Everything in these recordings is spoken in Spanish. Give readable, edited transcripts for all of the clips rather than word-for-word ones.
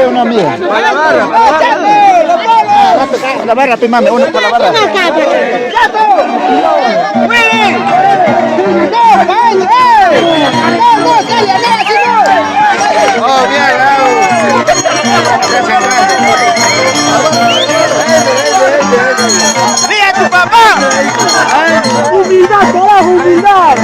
Una mía. La barra, mami, uno por la barra. Oh, bien, ¡mira tu papá! ¡Humildad, carajo, humildad!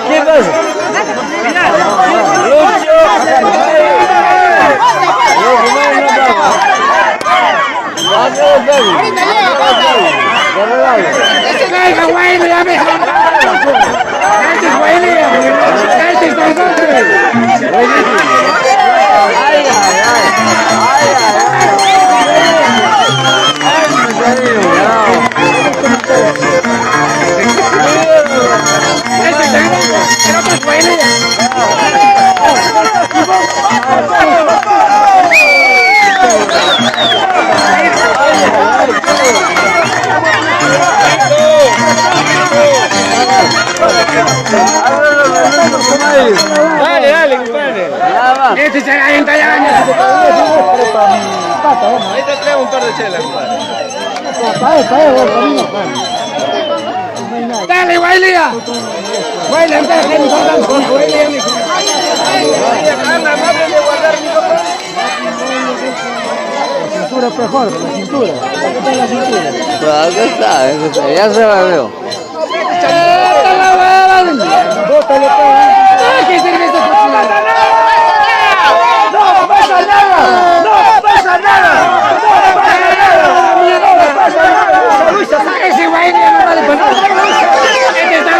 ¿Qué pasa? Dale, compadre. Este se la venta ya. Ahí te traigo un par de chelas, compadre. Dale, Guaylía. Guaylía, empieza a cintura, mejor, la cintura. La cintura. Acá está, ya se la veo. Bótale todo. ¿Qué cerveza popular? No pasa nada. No pasa nada. Ese güey no vale para nada. Este está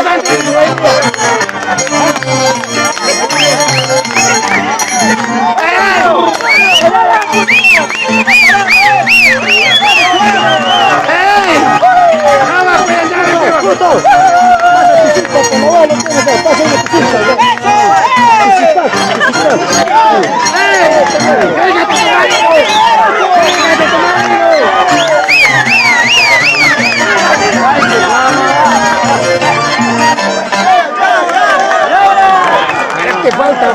¿qué falta,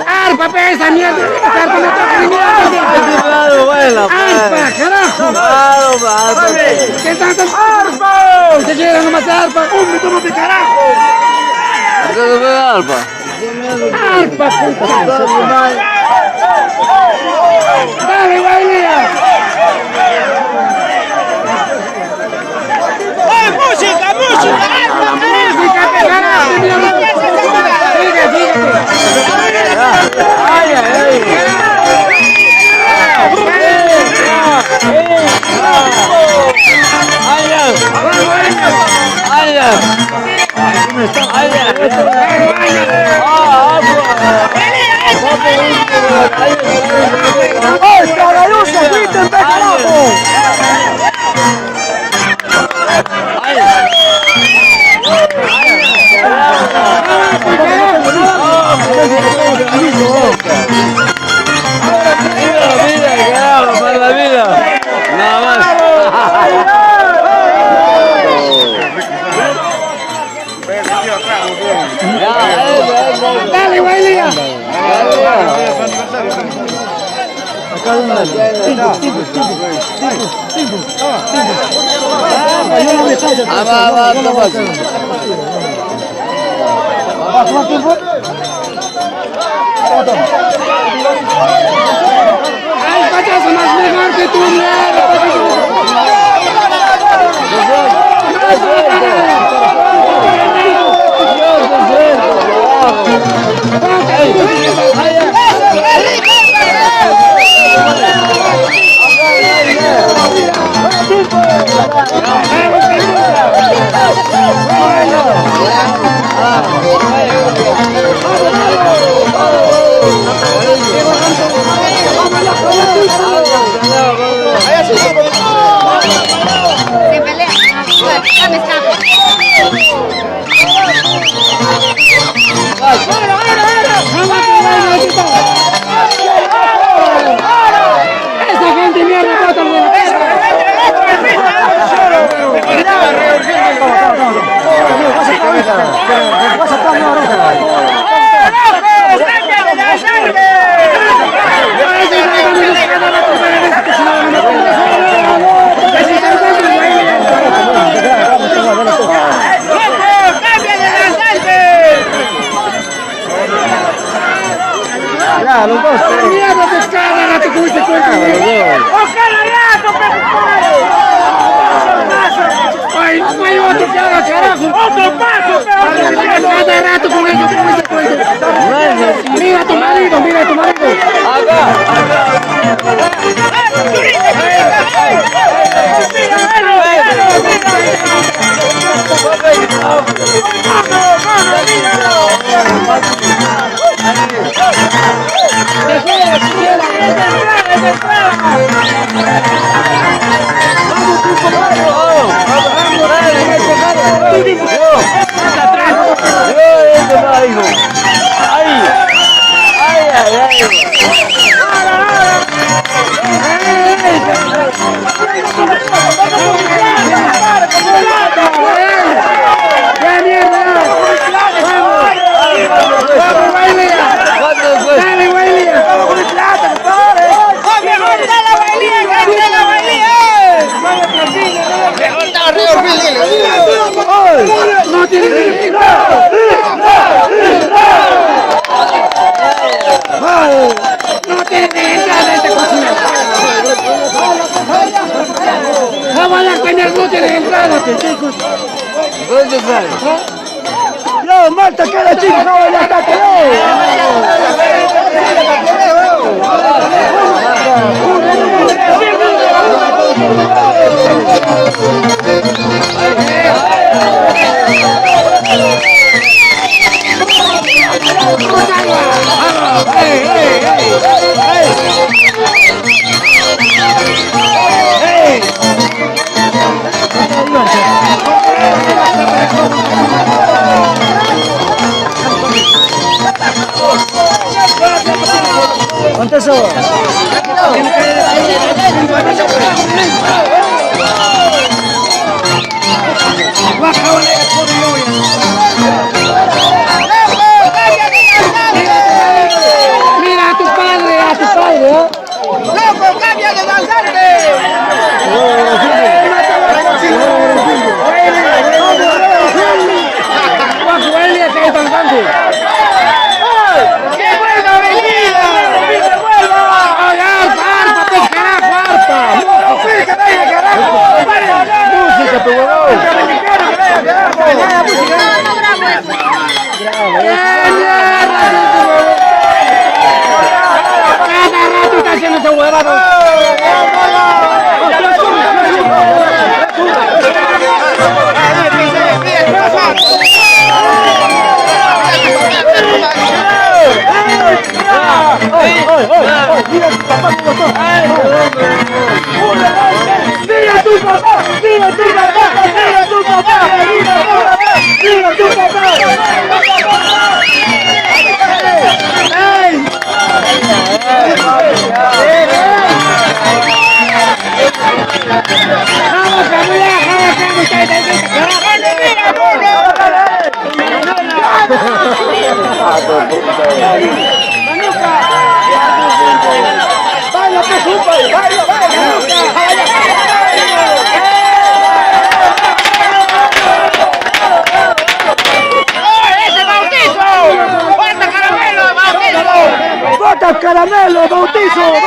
¡arpa, pesa, mierda! ¡Arpa, no toca ni mierda! ¡Arpa, carajo! ¿Qué tanto? ¡Arpa! ¿Usted quiere nomás arpa? ¡Hombre, tómate, carajo! Arpa. ¡Arpa, puta! ¡Dale, Guaylía! ¡Música, música! ¡Música, carajo! Fíjate. ¡Ay! ¡Ay, Hay payaso más mejor que tú, esa gente mierda bota de mierda pescada, rato con este cuento. Ay, no hay otro que haga carajo. Otro paso, pero cada rato con este cuento. Mira a tu marido, mira a tu marido. No tiene entrada esta cocina. Vamos a dar cañas, no tiene entrada. ¿Dónde sale? No, Marta, que la chica no vaya a estar. ¿Cuánto es eso? Mira a tu padre, ¿eh? ¡Loco, cambia de danzante! ¡Qué buena venida! ¡Música, tu huevón! Cada rato está haciendo ese huevado. ¡Mira tu papá! ¡Mira tu papá! ¡Mira tu papá! ¡Mira tu papá! ¡Ey! ¡Vamos, familia! ¡Vamos, ¡Vota caramelo, bautizo!